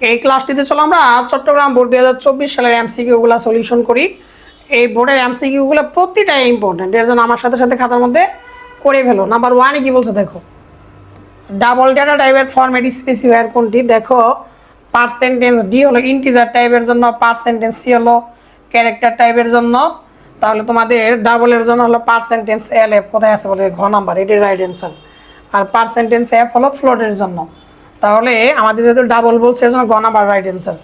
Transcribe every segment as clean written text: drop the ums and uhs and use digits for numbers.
এই ক্লাসটিতে চলো আমরা চট্টগ্রাম বোর্ড 2024 সালের এমসিকিউগুলো সলিউশন করি। এই বোর্ডের এমসিকিউগুলো প্রতিটাই ইম্পর্টেন্ট, এর জন্য আমার সাথে সাথে খাতার মধ্যে করে ফেলো। নাম্বার 1 কি বলছে দেখো, ডাবল ডেটা টাইপের ফরম্যাট স্পেসিফায়ার কোনটি? দেখো পার্সেন্টেজ ডি হলো ইন্টিজার টাইপের জন্য, পার্সেন্টেজ সি হলো ক্যারেক্টার টাইপের জন্য, তাহলে তোমাদের ডাবলের জন্য হলো পার্সেন্টেজ এল এফ, কোথায় আছে বলে ঘ নাম্বার, এটি রাইট অ্যান্সার। আর পার্সেন্টেজ এফ হলো ফ্লোটের জন্য, তাহলে আমাদের যেহেতু ডাবল বলছে এর জন্য ঘ নাম্বার রাইট অ্যান্সার।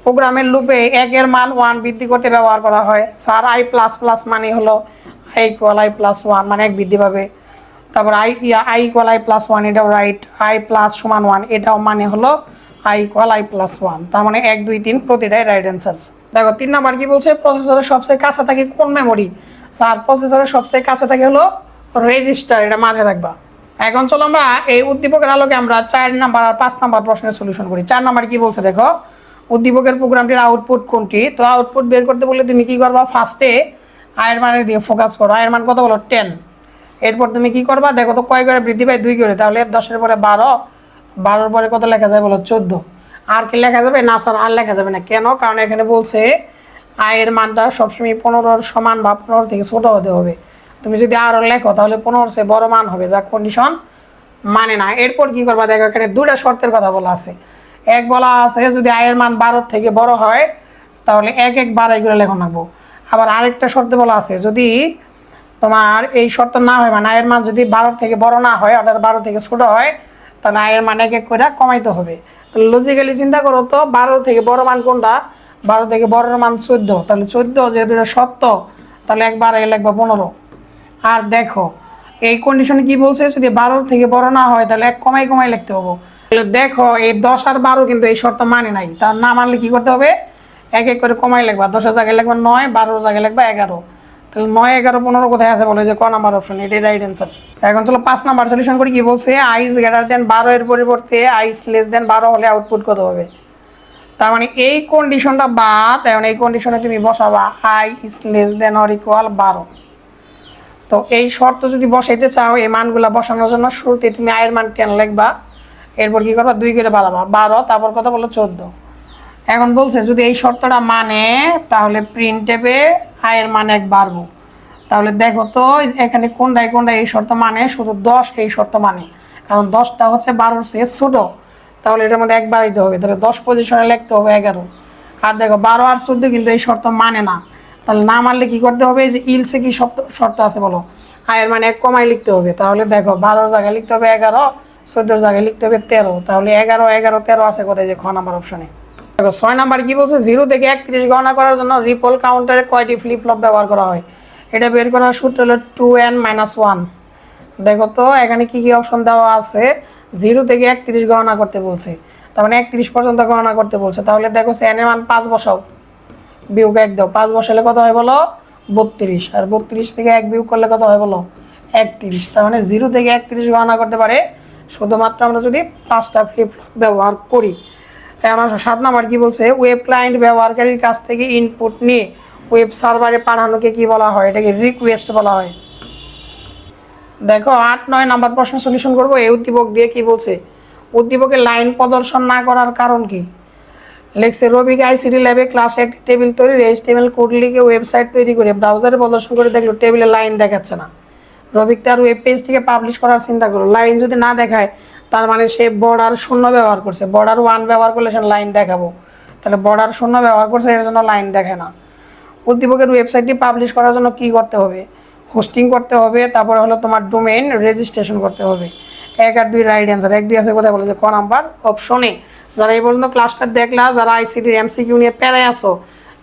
প্রোগ্রামের লুপে 1 এর মান 1 বৃদ্ধি করতে ব্যবহার করা হয়। স্যার আই প্লাস প্লাস মানে হলো আই ইকুয়াল আই প্লাস 1, মানে 1 বৃদ্ধি পাবে। তারপর আই ইকুয়াল আই প্লাস 1, এটাও রাইট। আই প্লাস সমান 1, এটাও মানে হলো আই ইকুয়াল আই প্লাস 1, তার মানে 1 2 3 প্রতিটাই রাইট অ্যান্সার। দেখো 3 নাম্বার কি বলছে, প্রসেসরের সবচেয়ে কাছে থাকে কোন মেমোরি? স্যার প্রসেসরের সবচেয়ে কাছে থাকে হলো রেজিস্টার, এটা মাথায় রাখবা। এখন চলো আমরা এই উদ্দীপকের আলোকে আমরা 4 নাম্বার আর 5 নাম্বার প্রশ্নের সলিউশন করি। 4 নাম্বার কি বলছে দেখো, উদ্দীপকের প্রোগ্রামটির আউটপুট কোনটি? তো আউটপুট বের করতে বললে তুমি কি করবা, ফার্স্টে আয়ের মানের দিয়ে ফোকাস করো। আয়ের মান কত বলো 10। এরপর তুমি কি করবা, দেখো তো কয় করে বৃদ্ধি পায় 2 করে, তাহলে 10-এর পরে 12, 12-এর পরে কত লেখা যায় বলো 14। আর কি লেখা যাবে না স্যার? আর লেখা যাবে না। কেন? কারণ এখানে বলছে আয়ের মানটা সবসময় 15-এর সমান বা 15 থেকে ছোট হতে হবে। তুমি যদি আরও লেখো তাহলে 15-এর চেয়ে বড় মান হবে, যা কন্ডিশন মানে না। এরপর কি করবা, দেখো এখানে 2টা শর্তের কথা বলা আছে। এক বলা আছে যদি আয়ের মান 12 থেকে বড় হয় তাহলে 1 1 12 করে লেখন রাখবো। আবার আরেকটা শর্তে বলা আছে যদি তোমার এই শর্ত না হয়, মানে আয়ের মান যদি 12 থেকে বড় না হয়, অর্থাৎ 12 থেকে ছোট হয়, তাহলে আয়ের মান 1 1 করে কমাইতে হবে। তো লজিক্যালি চিন্তা করো তো 12 থেকে বড় মান কোনটা? 12 থেকে বড়ের মান 14, তাহলে 14 যেহেতু এটা সত্য, তাহলে 1 12 লিখবা 15। আর দেখো এই কন্ডিশনে কি বলছে, যদি 12 থেকে বড় না হয় তাহলে 1 কমাই কমাই লিখতে হবে। তাহলে দেখো এই 10 আর 12 কিন্তু এই শর্ত মানে নাই, তার না মানলে কি করতে হবে, 1 1 করে কমাই লিখবা। 10-এর জায়গায় লিখবা 9, 12-এর জায়গায় লিখবা 11। তাহলে 9 11 15 কোথায় আছে বলে যে ক নাম্বার অপশন, এটাই রাইট অ্যান্সার। এখন চলো 5 নাম্বার সলিউশন করি। কি বলছে, আইস গ্রেটার দেন 12 এর পরিবর্তে আইস লেস দেন 12 হলে আউটপুট কত হবে? তার মানে এই কন্ডিশনটা বাদ, এখন এই কন্ডিশনে তুমি বসাবা I is less than or equal 12। তো এই শর্ত যদি বসাইতে চাও, এই মানগুলো বসানোর জন্য শুরুতে তুমি আয়ের মান 10 লিখবা, এরপর কি করবা 2 করে বাড়াবা 12, তারপর কত বলো 14। এখন বলছে যদি এই শর্তটা মানে তাহলে প্রিন্টেপে আয়ের মান 1 বাড়বো। তাহলে দেখো তো এখানে কোনটায় কোনটা এই শর্ত মানে, শুধু 10 এই শর্ত মানে, কারণ 10টা হচ্ছে 12-এর চেয়ে ছোট, তাহলে এটার মধ্যে 1 বাড়াইতে হবে, তাহলে 10 পজিশনে লিখতে হবে 11। আর দেখো 12 আর 14 কিন্তু এই শর্ত মানে না, তাহলে না মানলে কি করতে হবে, যে ইলসে কি শর্ত আছে বলো, আয়ের মানে 1 কমাই লিখতে হবে। তাহলে দেখো 12-এর জায়গায় লিখতে হবে 11, 14-এর জায়গায় লিখতে হবে 13, তাহলে 11 11 13 আছে কোথায়, যে খ নাম্বার অপশনে। দেখো 6 নাম্বার কি বলছে, 0 থেকে 31 গণনা করার জন্য রিপল কাউন্টারে কয়টি ফ্লিপ ফ্লপ ব্যবহার করা হয়? এটা বের করার সূত্র হলো 2n - 1। দেখো তো এখানে কি কি অপশন দেওয়া আছে, 0 থেকে 31 গণনা করতে বলছে, তার মানে 31 পর্যন্ত গণনা করতে বলছে। তাহলে দেখো n এর মান 5 বসাও, বিয়োগ 1 দাও, 5 বসালে কত হয় বলো 32, আর 32 থেকে 1 বিয়োগ করলে কত হয় বলো 31। তার মানে 0 থেকে 31 গণনা করতে পারে শুধুমাত্র আমরা যদি 5টা ফ্লিপ ফ্লপ ব্যবহার করি। এখন 7 নাম্বার কি বলছে, ওয়েব ক্লায়েন্ট ব্যবহারকারীর কাছ থেকে ইনপুট নিয়ে ওয়েব সার্ভারে পাঠানোকে কি বলা হয়? এটাকে রিকোয়েস্ট বলা হয়। দেখো 8 9 নাম্বার প্রশ্ন সলিউশন করবো। এই উদ্দীপক দিয়ে কি বলছে, উদ্দীপকের লাইন প্রদর্শন না করার কারণ কি? লেখছে রবিক আইসিটি ল্যাবে ক্লাসে একটি টেবিল তৈরি, HTML কোড লিখে ওয়েবসাইট তৈরি করে ব্রাউজারে প্রদর্শন করে দেখলো টেবিলের লাইন দেখাচ্ছে না। রবিক তার ওয়েব পেজটিকে পাবলিশ করার চিন্তা করলো, লাইন যদি না দেখায় তার মানে সে বর্ডার 0 ব্যবহার করছে, বর্ডার 1 ব্যবহার করলে সে লাইন দেখাবো, তাহলে বর্ডার 0 ব্যবহার করছে, এর জন্য লাইন দেখে না। উদ্দীপকের ওয়েবসাইটটি পাবলিশ করার জন্য কি করতে হবে? হোস্টিং করতে হবে, তারপরে হলো তোমার ডোমেইন রেজিস্ট্রেশন করতে হবে। 1 আর 2 রাইট অ্যান্সার। 1 2 আছে কোথায় বলে যে ক নাম্বার অপশনে। যারা এই পর্যন্ত ক্লাসটা দেখলা, যারা আইসিটির এমসিকিউ নিয়ে প্যারায় আসো,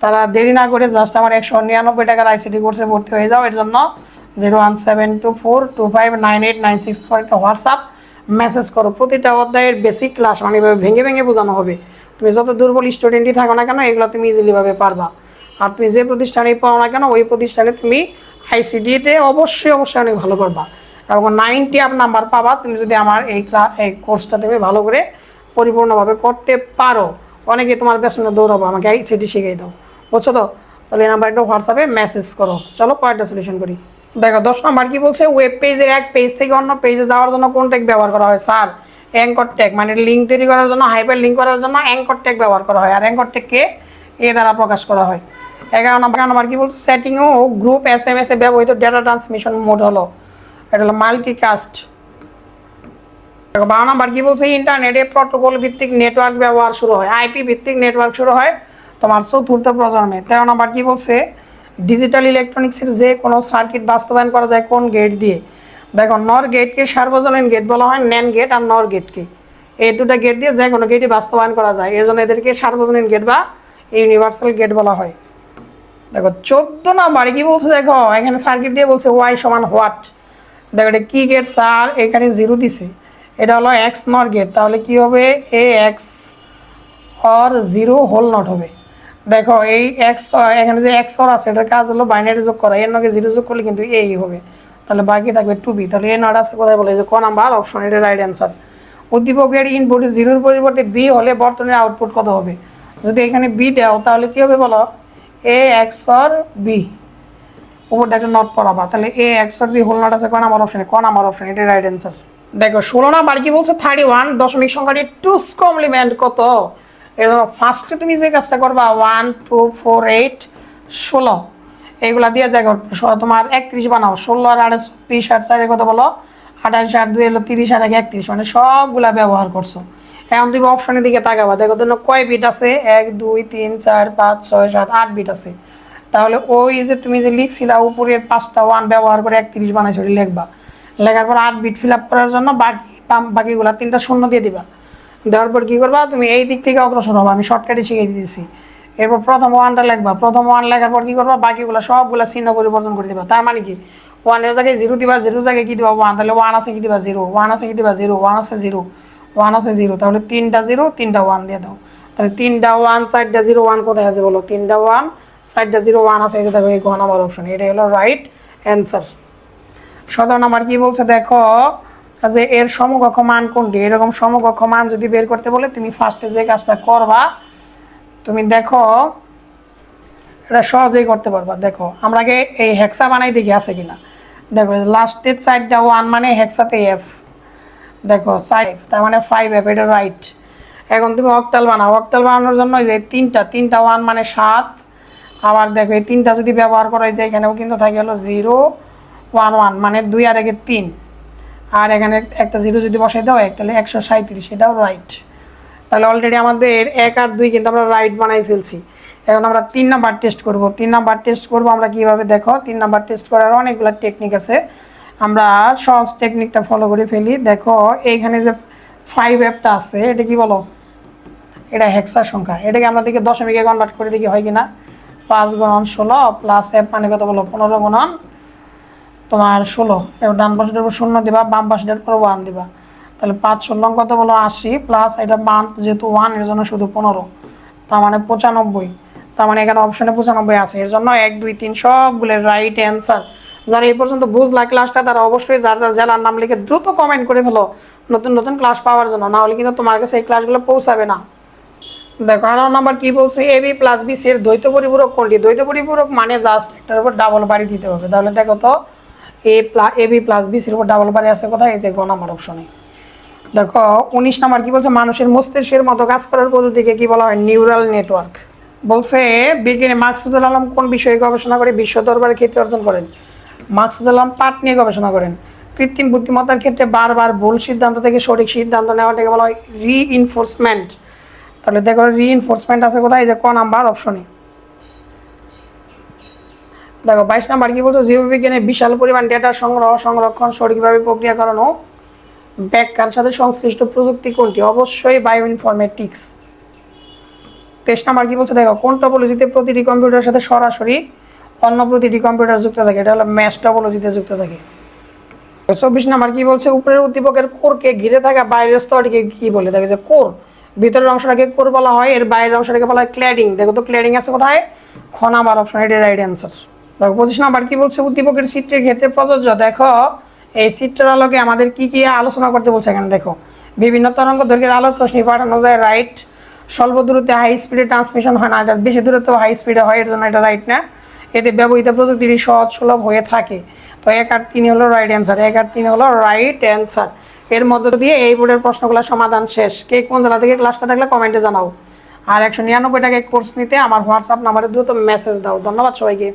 তারা দেরি না করে জাস্ট আমার 199 টাকার আইসিটি কোর্সে ভর্তি হয়ে যাও। এর জন্য 01724259896 নাম্বার একটা হোয়াটসঅ্যাপ মেসেজ করো। প্রতিটা অধ্যায়ের বেসিক ক্লাস মানে এভাবে ভেঙে ভেঙে বোঝানো হবে। তুমি যত দুর্বল স্টুডেন্টই থাকো না কেন, এগুলো তুমি ইজিলিভাবে পারবা। আর তুমি যে প্রতিষ্ঠানেই পাও না কেন, ওই প্রতিষ্ঠানে তুমি আইসিটিতে অবশ্যই অবশ্যই অনেক ভালো করবা এবং 90 আপ নাম্বার পাবা তুমি যদি আমার এই কোর্সটা তুমি ভালো করে পরিপূর্ণভাবে করতে পারো। অনেকে তোমার পেছনে দৌড়াবো, আমাকে আইসিটি শিখিয়ে দাও, বুঝছো তো? তাহলে এই নাম্বার একটা হোয়াটসঅ্যাপে মেসেজ করো। চলো কয়েকটা সলিউশন করি। দেখো 10 নাম্বার কি বলছে, ওয়েব পেজের এক পেজ থেকে অন্য পেজে যাওয়ার জন্য কোন ট্যাগ ব্যবহার করা হয়? স্যার অ্যাঙ্কর ট্যাগ মানে লিঙ্ক তৈরি করার জন্য, হাইপার লিঙ্ক করার জন্য অ্যাঙ্কর ট্যাগ ব্যবহার করা হয়। আর অ্যাঙ্কর ট্যাগকে এ দ্বারা প্রকাশ করা হয়। 11 নম্বর কি বলছে, সেটিং ও গ্রুপ SMS এ ব্যবহৃত ডেটা ট্রান্সমিশন মোড হলো, এটা হলো মাল্টিকাস্ট। 12 নম্বর কি বলছে, ইন্টারনেটে প্রোটোকল ভিত্তিক নেটওয়ার্ক ব্যবহার শুরু হয়, আইপি ভিত্তিক নেটওয়ার্ক শুরু হয় তোমার চতুর্থ প্রজন্মে। 13 নম্বর কি বলছে, ডিজিটাল ইলেকট্রনিক্সের যে কোনো সার্কিট বাস্তবায়ন করা যায় কোন গেট দিয়ে। দেখো নর গেটকে সার্বজনীন গেট বলা হয়, ন্যান গেট আর নর গেটকে, এই দুটো গেট দিয়ে যে কোনো গেটই বাস্তবায়ন করা যায়, এর জন্য এদেরকে সার্বজনীন গেট বা ইউনিভার্সাল গেট বলা হয়। দেখো 14 নম্বরে কি বলছে, দেখো এখানে সার্কিট দিয়ে বলছে ওয়াই সমান হোয়াট। দেখো এটা কি গেট স্যার, এখানে 0 দিছে, এটা হলো এক্স নর গেট, তাহলে কি হবে এ এক্স অর 0 হোল নট হবে। দেখো এই এক্স এখানে যে এক্স অর আছে এটার কাজ হলো বাইনারি যোগ করা, এর নগে 0 যোগ করলে কিন্তু এই হবে, তাহলে বাকি থাকবে 2b। তাহলে এ নট আছে কোথায় বলে, যে ক নাম্বার অপশন, এটা রাইট অ্যান্সার। উদ্দীপকের ইনপুটে 0-এর পরিবর্তে b হলে বর্তনীর আউটপুট কত হবে। যদি এখানে b দাও তাহলে কি হবে বলো, এ এক্স অর বি, উপর একটা নট পড়াবা, তাহলে a x or b whole not আছে ক নাম্বার অপশনে, ক নাম্বার অপশন, এটা রাইট অ্যান্সার। দেখো 16 নাম্বার কি বলছে, 31 দশমিক সংখ্যাটি 2's কমপ্লিমেন্ট কত। এর জন্য ফার্স্টে তুমি যে কাজটা করবা 1 2 4 8 16 এইগুলা দিয়ে দেখো তোমার 31 বানাও, 16 আর 8 20 আর 4 কত বলো 28 আর 2 হলো 30 আর 1 31, মানে সবগুলা ব্যবহার করছো। এখন তুমি অপশনের দিকে তাকাবা, দেখো তো কয় বিট আছে, 1 2 3 4 5 6 7 8 বিট আছে। তাহলে ওই যে তুমি যে লিখছিলা উপরের 5টা 1 ব্যবহার করে 31 বানাইছো, লিখবা, লেখার পর 8 বিট ফিল আপ করার জন্য বাকিগুলা 3টা শূন্য দিয়ে দিবা। দেওয়ার পর কী করবা, তুমি এই দিক থেকে অগ্রসর হবা, আমি শর্টকাটে শিখিয়ে দিয়েছি। এরপর প্রথম 1টা লিখবা, প্রথম 1 লেখার পর কী করবা, বাকিগুলো সবগুলা চিহ্ন পরিবর্তন করে দিবা। তার মানে কি 1-এর জায়গায় 0 দিবা, 0-এর জায়গায় কী দিবা 1, তাহলে 1 আছে কি দিবা 0, 1 আছে কি দিবা 0, 1 আছে 0, 1 আছে 0, তাহলে 3টা 0 3টা 1 দিয়ে দাও। তাহলে 3টা 1 4টা 0 1 কোথায় আছে বলো, 3টা 1 4টা 0 1 আছে, এই যে দেখো এই গ নাম্বার অপশন, এটাই হলো রাইট অ্যান্সার। 17 নাম্বার কি বলছে, দেখো যে এর সমকক্ষ মান কোনটি। এরকম সমকক্ষ মান যদি বের করতে বলে তুমি ফার্স্টে যে কাজটা করবা, তুমি দেখো এটা সহজেই করতে পারবা। দেখো আমরা আগে এই হেক্সা বানাই দেখি আছে কিনা। দেখো লাস্টের 4টা 1 মানে হেক্সাতে এফ, দেখো 5 তার মানে 5f, এটা রাইট। এখন তুমি অক্টাল বানাও, অক্টাল বানানোর জন্য যে 3টা 1 মানে 7, আবার দেখো এই 3টা যদি ব্যবহার করা যায় এখানেও কিন্তু থাকে হলো 0 1 1 মানে 2 আর 1 3, আর এখানে একটা 0 যদি বসাই দাও 1, তাহলে 137, এটাও রাইট। তাহলে অলরেডি আমাদের 1 আর 2 কিন্তু আমরা রাইট বানাই ফেলছি। এখন আমরা 3 নাম্বার টেস্ট করব। 3 নাম্বার টেস্ট করব আমরা কীভাবে, দেখো 3 নাম্বার টেস্ট করার অনেকগুলো টেকনিক আছে, আমরা সহজ টেকনিকটা ফলো করে ফেলি। দেখো এইখানে যে 5fটা আছে এটা কি বলো, এটা হেক্সা সংখ্যা, এটাকে আমরা দেখি দশমিকে কনভার্ট করে দেখি হয় কিনা। 5 গুণন 16 প্লাস f মানে কত বলো 15 গুণন তোমার 16, এবার ডান পাশের উপর 0 দিবা, বাম পাশের উপর 1 দিবা, তাহলে 5 16 কত বলো 80, প্লাস এটা মান যেহেতু 1 এর জন্য শুধু 15, তার মানে 95, তার মানে এখানে অপশনে 95 আছে, এর জন্য 1 2 3 সবগুলো রাইট অ্যান্সার। যারা এই পর্যন্ত বুঝলা ক্লাসটা তারা অবশ্যই যার যার জেলার নাম লিখে দ্রুত কমেন্ট করে ফেলো নতুন নতুন ক্লাস পাওয়ার জন্য, না হলে কিন্তু তোমার কাছে এই ক্লাসগুলো পৌঁছাবে না। দেখো 18 নাম্বার কি বলছে, AB প্লাস BC এর দ্বৈত পরিপূরক কোনটি। দ্বৈত পরিপূরক মানে জাস্ট একটার উপর ডাবল বাড়ি দিতে হবে। তাহলে দেখো তো AB প্লাস BC এর উপর ডাবল বাড়ি আছে কোথায়, এই যে গ নাম্বার অপশনে। দেখো 19 নাম্বার কি বলছে, মানুষের মস্তিষ্কের মতো কাজ করার পদ্ধতিকে কি বলা হয়, নিউরাল নেটওয়ার্ক। বলছে বিজ্ঞানী মাকসুদুল আলম কোন বিষয়ে গবেষণা করে বিশ্ব দরবারে খ্যাতি অর্জন করেন। মাকসুদুল আলম পাট নিয়ে গবেষণা করেন। কৃত্রিম বুদ্ধিমত্তার ক্ষেত্রে বারবার ভুল সিদ্ধান্ত থেকে সঠিক সিদ্ধান্ত নেওয়াটাকে বলা হয় রিইনফোর্সমেন্ট। তাহলে দেখো রিইনফোর্সমেন্ট আছে কোথায়, এই যে ক নাম্বার অপশনে। দেখো 22 নাম্বার কি বলছে, জীববিজ্ঞানের বিশাল পরিমাণ ডেটা সংগ্রহ সংরক্ষণ সঠিকভাবে প্রক্রিয়াকরণ ও ব্যাখ্যার সাথে সংশ্লিষ্ট প্রযুক্তি কোনটি, অবশ্যই বায়ো ইনফরমেটিক্স। 23 নাম্বার কি বলছে, দেখো কোন টপোলজিতে প্রতিটি কম্পিউটারের সাথে সরাসরি অন্য প্রতিটি কম্পিউটার যুক্ত থাকে, এটা হলো ম্যাশ টপোলজিতে যুক্ত থাকে। 24 নাম্বার কি বলছে, উপরের উদ্দীপকের কোরকে ঘিরে থাকা বাইরের স্তরটিকে কি বলে থাকে, যে কোর, ভিতরের অংশটাকে কোর বলা হয়, এর বাইরের অংশটাকে বলা হয় ক্ল্যাডিং। দেখো তো ক্ল্যাডিং আছে কোথায়, খ নাম্বার অপশন, এটা রাইট অ্যান্সার। দেখো 25 নাম্বার কি বলছে, উদ্দীপকের চিত্রের ক্ষেত্রে প্রযোজ্য। দেখো এই চিত্রের আলোকে আমাদের কি কি আলোচনা করতে বলছে এখানে, দেখো বিভিন্ন তরঙ্গ দৈর্ঘ্যের আলোক রশ্মি পাঠানো যায়, রাইট। স্বল্প দূরত্বে হাই স্পিডে ট্রান্সমিশন হয় না, এটা বেশি দূরত্ব হাই স্পিডে হয়, এর জন্য এটা রাইট না। এতে ব্যবহৃত প্রযুক্তিটি সহজ সুলভ হয়ে থাকে। তো 1 আর 3 হলো রাইট অ্যান্সার, 1 আর 3 হলো রাইট অ্যান্সার। এর মধ্য দিয়ে এই বোর্ডের প্রশ্নগুলোর সমাধান শেষ। কে কোন জেলা থেকে ক্লাসটা দেখলে কমেন্টে জানাও। আর 199 টাকা কোর্স নিতে আমার হোয়াটসঅ্যাপ নাম্বারে দ্রুত মেসেজ দাও। ধন্যবাদ সবাইকে।